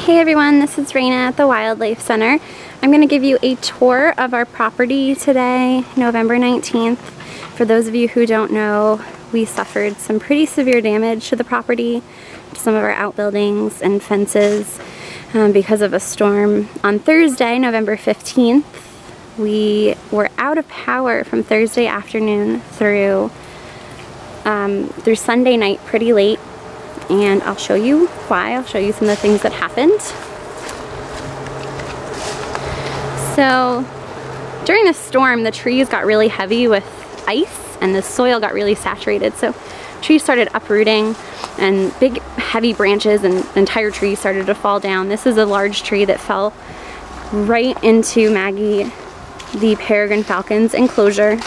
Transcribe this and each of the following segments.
Hey everyone, this is Raina at the Wildlife Center. I'm going to give you a tour of our property today, November 19th. For those of you who don't know, we suffered some pretty severe damage to the property, to some of our outbuildings and fences because of a storm. On Thursday, November 15th, we were out of power from Thursday afternoon through Sunday night pretty late. And I'll show you why. I'll show you some of the things that happened. So during the storm, the trees got really heavy with ice and the soil got really saturated. So trees started uprooting and big heavy branches and entire trees started to fall down. This is a large tree that fell right into Maggie, the peregrine falcon's enclosure,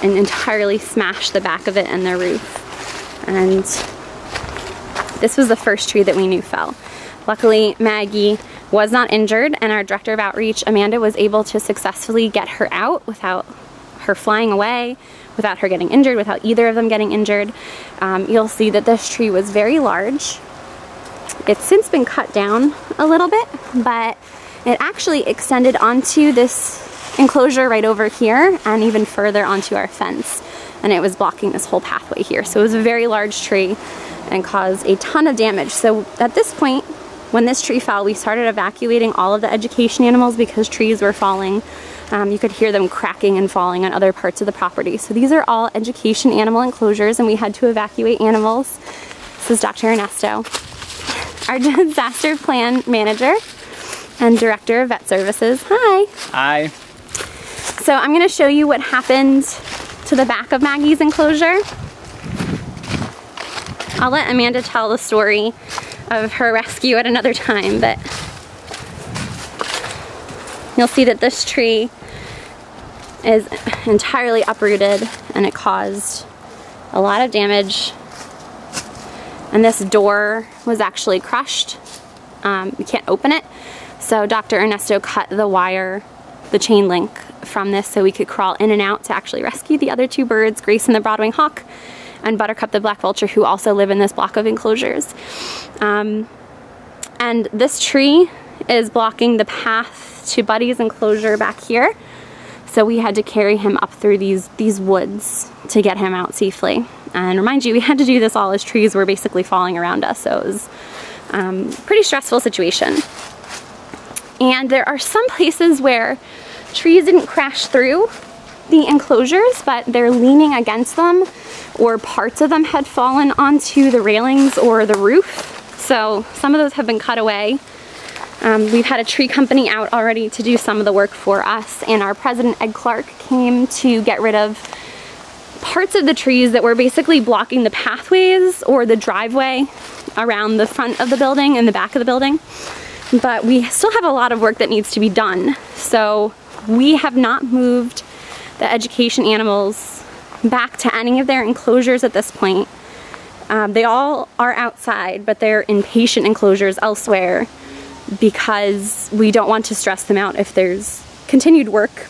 and entirely smashed the back of it and the roof. And this was the first tree that we knew fell. Luckily, Maggie was not injured, and our director of outreach, Amanda, was able to successfully get her out without her flying away, without her getting injured, without either of them getting injured. You'll see that this tree was very large. It's since been cut down a little bit, but it actually extended onto this enclosure right over here and even further onto our fence. And it was blocking this whole pathway here. So it was a very large tree and caused a ton of damage. So at this point, when this tree fell, we started evacuating all of the education animals because trees were falling. You could hear them cracking and falling on other parts of the property. So these are all education animal enclosures, and we had to evacuate animals. This is Dr. Ernesto, our disaster plan manager and director of vet services. Hi. Hi. So I'm going to show you what happened to the back of Maggie's enclosure. I'll let Amanda tell the story of her rescue at another time, but you'll see that this tree is entirely uprooted and it caused a lot of damage. And this door was actually crushed. We can't open it. So Dr. Ernesto cut the wire, the chain link from this so we could crawl in and out to actually rescue the other two birds, Grace and the Broadwing hawk, and Buttercup the black vulture, who also live in this block of enclosures. And this tree is blocking the path to Buddy's enclosure back here. So we had to carry him up through these woods to get him out safely. And remind you, we had to do this all as trees were basically falling around us. So it was a pretty stressful situation. And there are some places where trees didn't crash through the enclosures, but they're leaning against them, or parts of them had fallen onto the railings or the roof. So some of those have been cut away. We've had a tree company out already to do some of the work for us, and our president, Ed Clark, came to get rid of parts of the trees that were basically blocking the pathways or the driveway around the front of the building and the back of the building. But we still have a lot of work that needs to be done. So we have not moved the education animals back to any of their enclosures at this point. They all are outside, but they're in patient enclosures elsewhere because we don't want to stress them out if there's continued work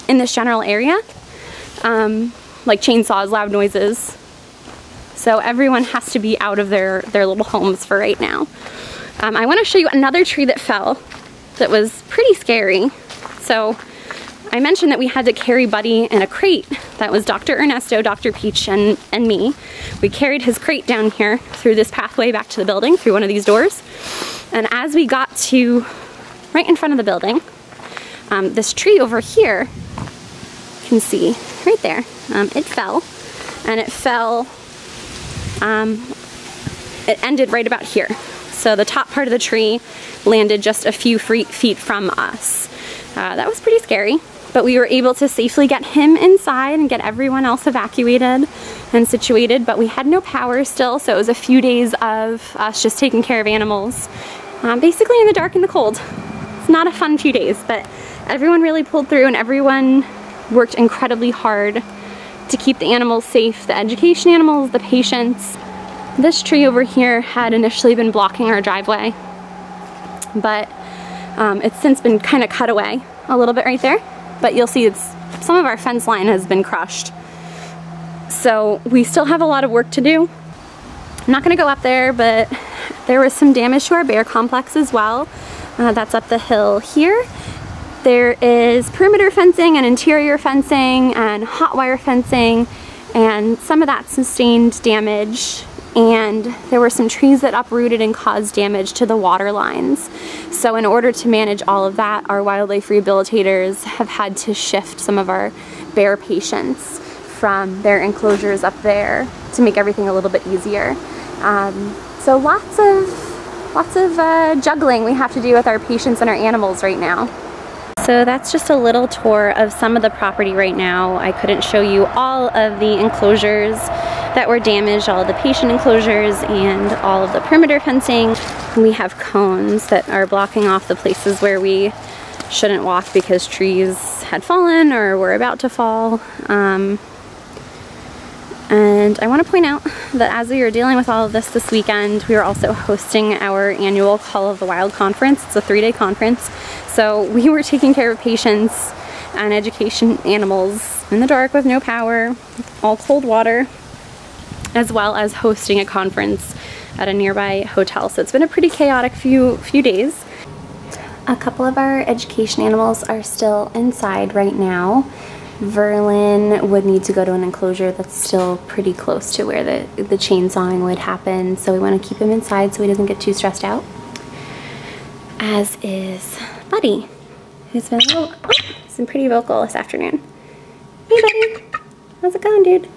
in this general area, like chainsaws, loud noises. So everyone has to be out of their little homes for right now. I want to show you another tree that fell that was pretty scary. So I mentioned that we had to carry Buddy in a crate. That was Dr. Ernesto, Dr. Peach, and me. We carried his crate down here through this pathway back to the building, through one of these doors. And as we got to right in front of the building, this tree over here, you can see right there, it fell. And it fell, it ended right about here. So the top part of the tree landed just a few feet from us. That was pretty scary. But we were able to safely get him inside and get everyone else evacuated and situated, but we had no power still, so it was a few days of us just taking care of animals, basically in the dark and the cold. It's not a fun few days, but everyone really pulled through and everyone worked incredibly hard to keep the animals safe, the education animals, the patients. This tree over here had initially been blocking our driveway, but it's since been kind of cut away a little bit right there. But you'll see some of our fence line has been crushed. So we still have a lot of work to do. I'm not gonna go up there, but There was some damage to our bear complex as well. That's up the hill here. There is perimeter fencing and interior fencing and hot wire fencing, and some of that sustained damage. And there were some trees that uprooted and caused damage to the water lines. So in order to manage all of that, our wildlife rehabilitators have had to shift some of our bear patients from their enclosures up there to make everything a little bit easier. So lots of juggling we have to do with our patients and our animals right now. So that's just a little tour of some of the property right now. I couldn't show you all of the enclosures that were damaged, all of the patient enclosures and all of the perimeter fencing. We have cones that are blocking off the places where we shouldn't walk because trees had fallen or were about to fall. And I want to point out that as we were dealing with all of this weekend, we were also hosting our annual Call of the Wild conference. It's a 3-day conference. So we were taking care of patients and education animals in the dark with no power, all cold water, as well as hosting a conference at a nearby hotel. So it's been a pretty chaotic few days. A couple of our education animals are still inside right now. Verlin would need to go to an enclosure that's still pretty close to where the chainsawing would happen, so we want to keep him inside so he doesn't get too stressed out. As is Buddy, who's been pretty vocal this afternoon. Hey Buddy, how's it going, dude?